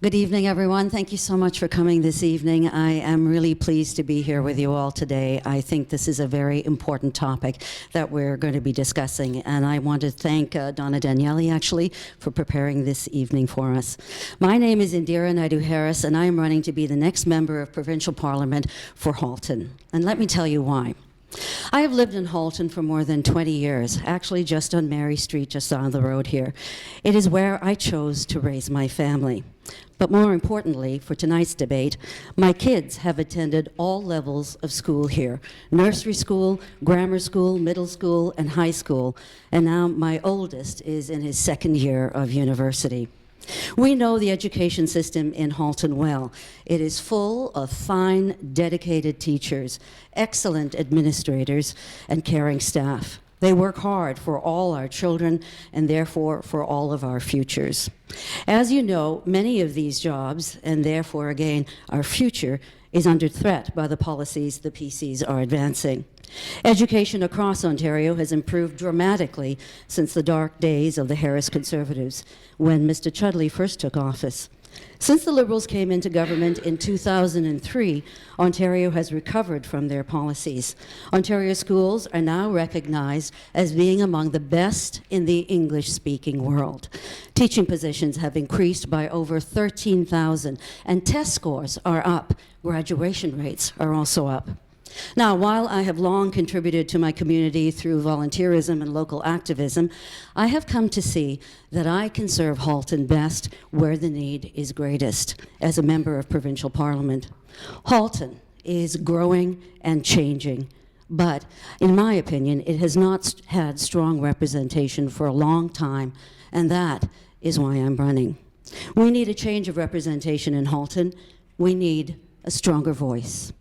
Good evening, everyone. Thank you so much for coming this evening. I am really pleased to be here with you all today. I think this is a very important topic that we're going to be discussing, and I want to thank Donna Daniele, actually, for preparing this evening for us. My name is Indira Naidu-Harris, and I am running to be the next member of Provincial Parliament for Halton. And let me tell you why. I have lived in Halton for more than 20 years, actually just on Mary Street, just on the road here. It is where I chose to raise my family. But more importantly, for tonight's debate, my kids have attended all levels of school here: nursery school, grammar school, middle school, and high school. And now my oldest is in his second year of university. We know the education system in Halton well. It is full of fine, dedicated teachers, excellent administrators, and caring staff. They work hard for all our children and therefore for all of our futures. As you know, many of these jobs, and therefore again our future, is under threat by the policies the PCs are advancing. Education across Ontario has improved dramatically since the dark days of the Harris Conservatives, when Mr. Chudley first took office. Since the Liberals came into government in 2003, Ontario has recovered from their policies. Ontario schools are now recognized as being among the best in the English-speaking world. Teaching positions have increased by over 13,000, and test scores are up. Graduation rates are also up. Now, while I have long contributed to my community through volunteerism and local activism, I have come to see that I can serve Halton best where the need is greatest as a member of Provincial Parliament. Halton is growing and changing, but in my opinion, it has not had strong representation for a long time, and that is why I'm running. We need a change of representation in Halton. We need a stronger voice.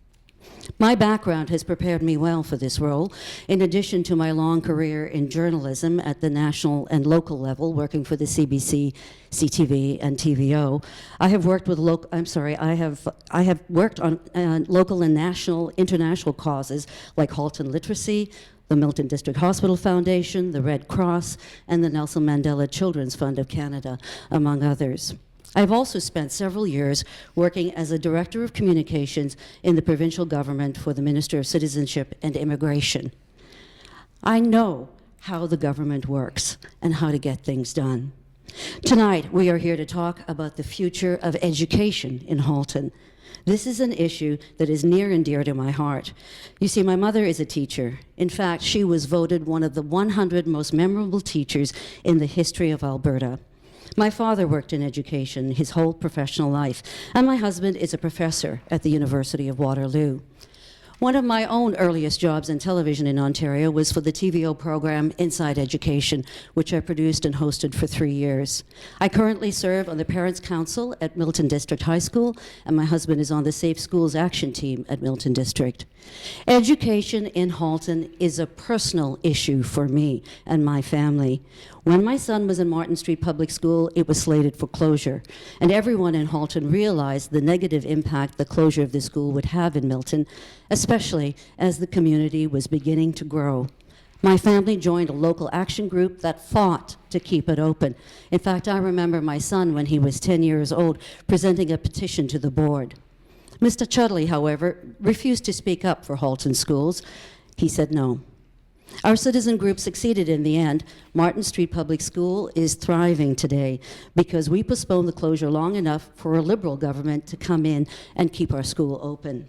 My background has prepared me well for this role. In addition to my long career in journalism at the national and local level, working for the CBC, CTV, and TVO, I have worked with I have worked on local and national, international causes like Halton Literacy, the Milton District Hospital Foundation, the Red Cross, and the Nelson Mandela Children's Fund of Canada, among others. I've also spent several years working as a Director of Communications in the provincial government for the Minister of Citizenship and Immigration. I know how the government works and how to get things done. Tonight, we are here to talk about the future of education in Halton. This is an issue that is near and dear to my heart. You see, my mother is a teacher. In fact, she was voted one of the 100 most memorable teachers in the history of Alberta. My father worked in education his whole professional life, and my husband is a professor at the University of Waterloo. One of my own earliest jobs in television in Ontario was for the TVO program Inside Education, which I produced and hosted for 3 years. I currently serve on the Parents' Council at Milton District High School, and my husband is on the Safe Schools Action Team at Milton District. Education in Halton is a personal issue for me and my family. When my son was in Martin Street Public School, it was slated for closure, and everyone in Halton realized the negative impact the closure of the school would have in Milton, especially as the community was beginning to grow. My family joined a local action group that fought to keep it open. In fact, I remember my son, when he was 10 years old, presenting a petition to the board. Mr. Chudley, however, refused to speak up for Halton schools. He said no. Our citizen group succeeded in the end. Martin Street Public School is thriving today because we postponed the closure long enough for a Liberal government to come in and keep our school open.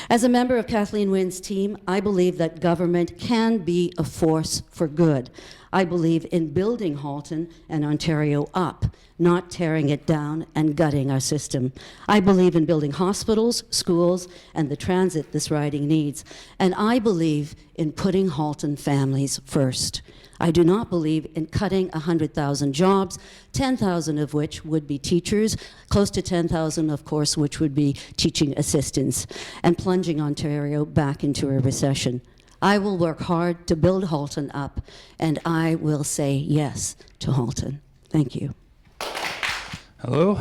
As a member of Kathleen Wynne's team, I believe that government can be a force for good. I believe in building Halton and Ontario up, not tearing it down and gutting our system. I believe in building hospitals, schools, and the transit this riding needs. And I believe in putting Halton families first. I do not believe in cutting 100,000 jobs, 10,000 of which would be teachers, close to 10,000, of course, which would be teaching assistants, and plunging Ontario back into a recession. I will work hard to build Halton up, and I will say yes to Halton. Thank you. Hello.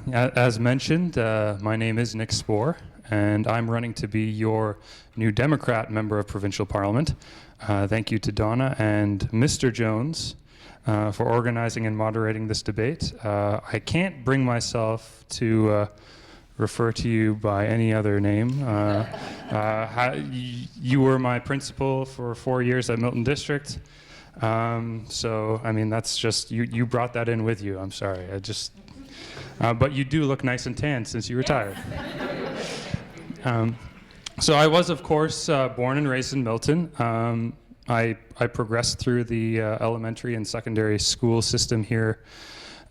As mentioned, my name is Nick Spohr, and I'm running to be your New Democrat member of Provincial Parliament. Thank you to Donna and Mr. Jones for organizing and moderating this debate. I can't bring myself to refer to you by any other name. You were my principal for 4 years at Milton District. So, I mean, that's just, you brought that in with you. I'm sorry. But you do look nice and tan since you retired. So I was, of course, born and raised in Milton. I progressed through the elementary and secondary school system here.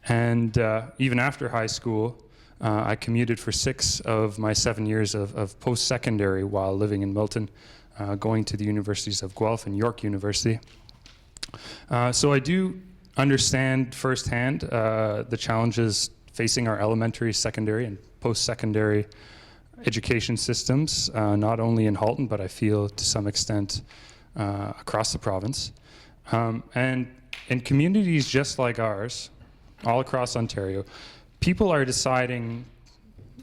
And even after high school, I commuted for 6 of my 7 years of post-secondary while living in Milton, going to the universities of Guelph and York University. So I do understand firsthand the challenges facing our elementary, secondary, and post-secondary education systems, not only in Halton, but I feel to some extent across the province. And in communities just like ours, all across Ontario, people are deciding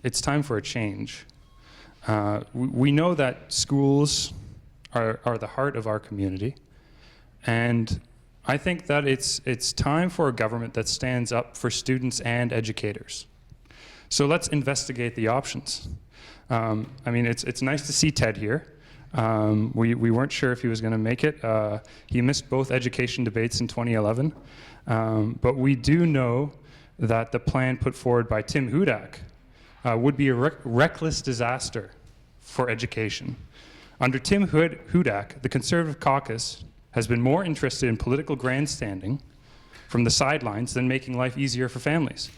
it's time for a change. We know that schools are the heart of our community, and I think that it's time for a government that stands up for students and educators. So let's investigate the options. I mean, it's nice to see Ted here. We weren't sure if he was going to make it. He missed both education debates in 2011, but we do know that the plan put forward by Tim Hudak would be a reckless disaster for education. Under Tim Hudak, the Conservative caucus has been more interested in political grandstanding from the sidelines than making life easier for families.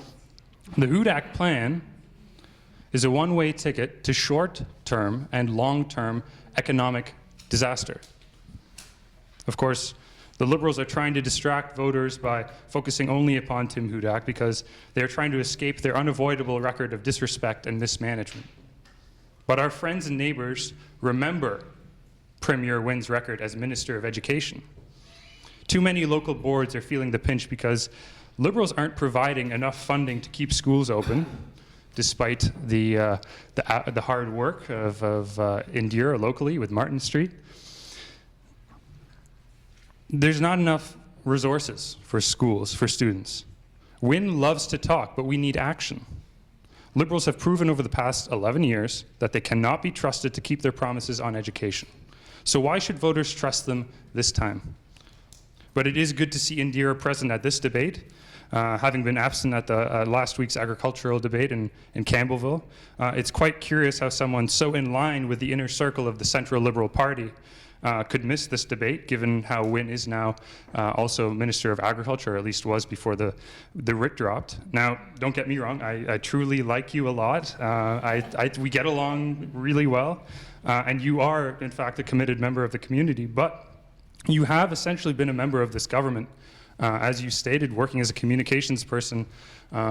The Hudak plan is a one-way ticket to short-term and long-term economic disaster. Of course, the Liberals are trying to distract voters by focusing only upon Tim Hudak because they're trying to escape their unavoidable record of disrespect and mismanagement. But our friends and neighbors remember Premier Wynn's record as Minister of Education. Too many local boards are feeling the pinch because Liberals aren't providing enough funding to keep schools open, despite the hard work of Indira locally with Martin Street. There's not enough resources for schools, for students. Wynn loves to talk, but we need action. Liberals have proven over the past 11 years that they cannot be trusted to keep their promises on education. So why should voters trust them this time? But it is good to see Indira present at this debate, having been absent at the last week's agricultural debate in Campbellville. It's quite curious how someone so in line with the inner circle of the Central Liberal Party could miss this debate, given how Wynn is now also Minister of Agriculture, or at least was before the writ dropped. Now, don't get me wrong, I truly like you a lot. We get along really well, and you are, in fact, a committed member of the community, but you have essentially been a member of this government, as you stated, working as a communications person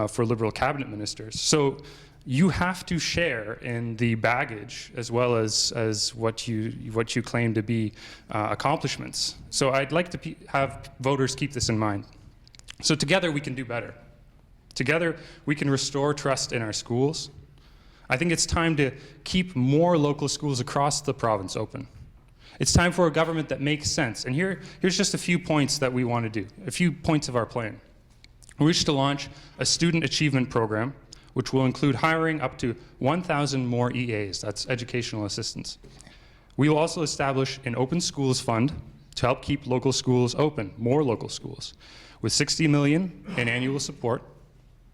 for Liberal cabinet ministers. So you have to share in the baggage as well as what you claim to be accomplishments. So I'd like to have voters keep this in mind. So together we can do better. Together we can restore trust in our schools. I think it's time to keep more local schools across the province open. It's time for a government that makes sense. And here's just a few points that we want to do, a few points of our plan. We wish to launch a student achievement program, which will include hiring up to 1,000 more EAs, that's educational assistants. We will also establish an open schools fund to help keep local schools open, more local schools. With $60 million in annual support,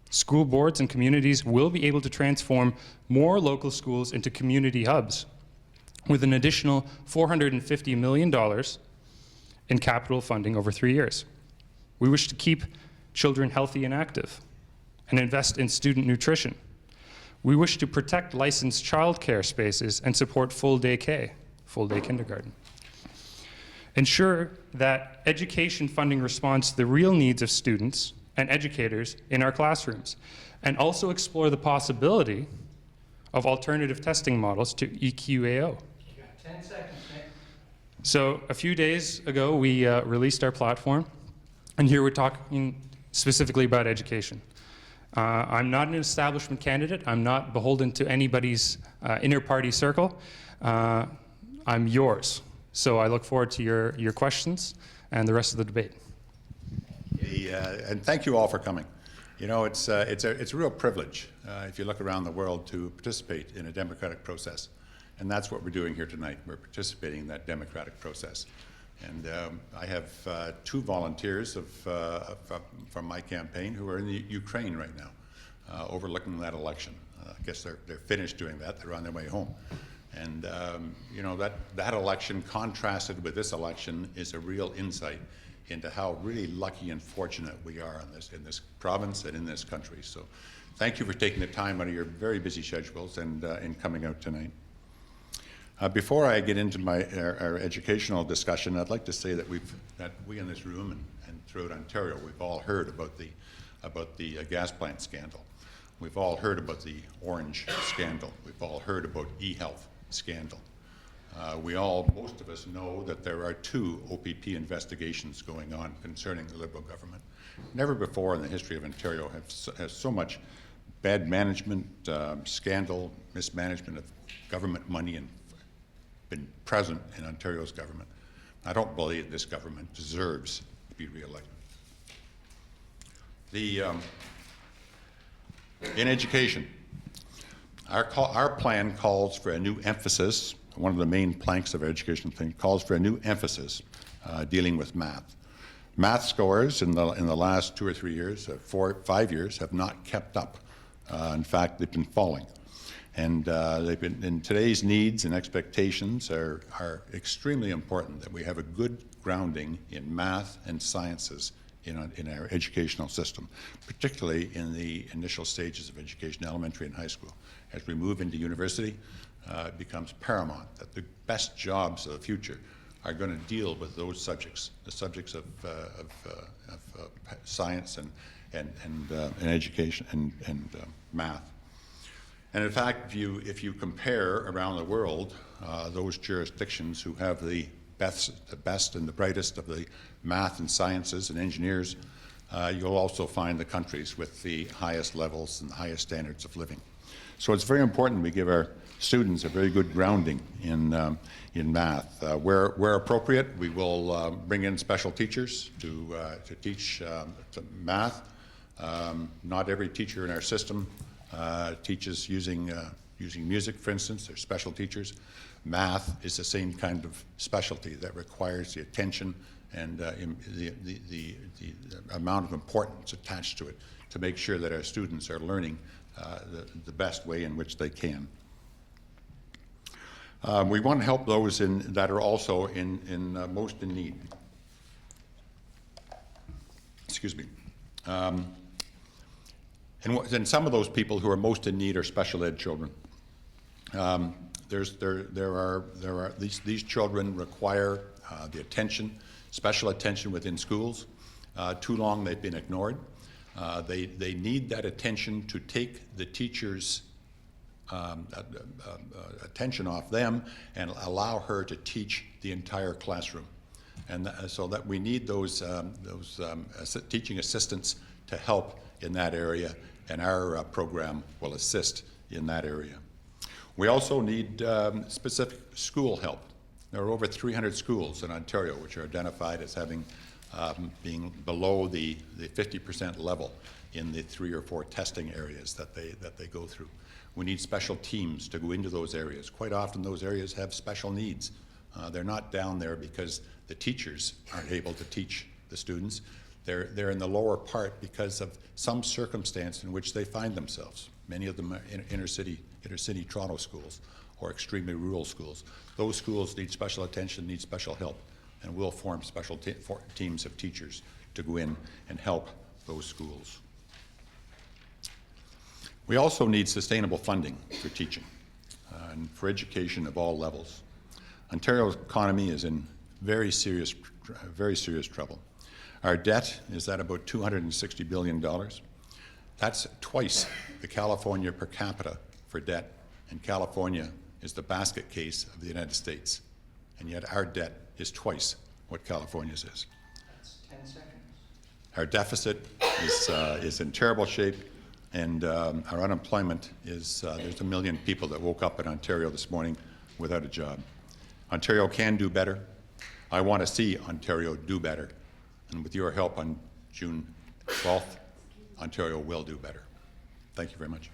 school boards and communities will be able to transform more local schools into community hubs, with an additional $450 million in capital funding over 3 years. We wish to keep children healthy and active and invest in student nutrition. We wish to protect licensed childcare spaces and support full-day kindergarten. Ensure that education funding responds to the real needs of students and educators in our classrooms, and also explore the possibility of alternative testing models to EQAO. 10 seconds, Nick. So a few days ago, we released our platform, and here we're talking specifically about education. I'm not an establishment candidate. I'm not beholden to anybody's inner party circle. I'm yours. So I look forward to your questions and the rest of the debate. You And thank you all for coming. You know, it's a real privilege if you look around the world to participate in a democratic process. And that's what we're doing here tonight. We're participating in that democratic process. And I have two volunteers from my campaign who are in the Ukraine right now, overlooking that election. I guess they're finished doing that. They're on their way home. And you know, that election contrasted with this election is a real insight into how really lucky and fortunate we are in this province and in this country. So thank you for taking the time out of your very busy schedules and coming out tonight. Before I get into our educational discussion, I'd like to say that we in this room and throughout Ontario, we've all heard about the gas plant scandal. We've all heard about the orange scandal. We've all heard about e-health scandal. Most of us know that there are 2 OPP investigations going on concerning the Liberal government. Never before in the history of Ontario has so much bad management, scandal, mismanagement of government money been present in Ontario's government. I don't believe this government deserves to be re-elected. In education, our plan calls for a new emphasis. One of the main planks of our education thing calls for a new emphasis dealing with math. Math scores in the last 2 or 3 years, 4 or 5 years, have not kept up. In fact, they've been falling. And in today's needs and expectations are extremely important that we have a good grounding in math and sciences in our educational system, particularly in the initial stages of education, elementary and high school. As we move into university, it becomes paramount that the best jobs of the future are going to deal with those subjects, the subjects of science and education and math. And in fact, if you compare around the world those jurisdictions who have the best and the brightest of the math and sciences and engineers, you'll also find the countries with the highest levels and the highest standards of living. So it's very important we give our students a very good grounding in math. Where appropriate, we will bring in special teachers to teach math. Not every teacher in our system teaches using music, for instance. They're special teachers. Math is the same kind of specialty that requires the attention and the amount of importance attached to it to make sure that our students are learning the best way in which they can. We want to help those that are also most in need. Excuse me. And some of those people who are most in need are special ed children. These children require the attention, special attention within schools. Too long they've been ignored. They need that attention to take the teacher's attention off them and allow her to teach the entire classroom. And so that we need those teaching assistants to help in that area, and our program will assist in that area. We also need specific school help. There are over 300 schools in Ontario which are identified as having being below the 50% level in the 3 or 4 testing areas that they go through. We need special teams to go into those areas. Quite often those areas have special needs. They're not down there because the teachers aren't able to teach the students. They're in the lower part because of some circumstance in which they find themselves. Many of them are inner city Toronto schools or extremely rural schools. Those schools need special attention, need special help, and we'll form special teams of teachers to go in and help those schools. We also need sustainable funding for teaching and for education of all levels. Ontario's economy is in very serious trouble. Our debt is at about $260 billion. That's twice the California per capita for debt, and California is the basket case of the United States, and yet our debt is twice what California's is. That's 10 seconds. Our deficit is in terrible shape, and our unemployment is, there's 1 million people that woke up in Ontario this morning without a job. Ontario can do better. I want to see Ontario do better, and with your help, June 12th, Ontario will do better. Thank you very much.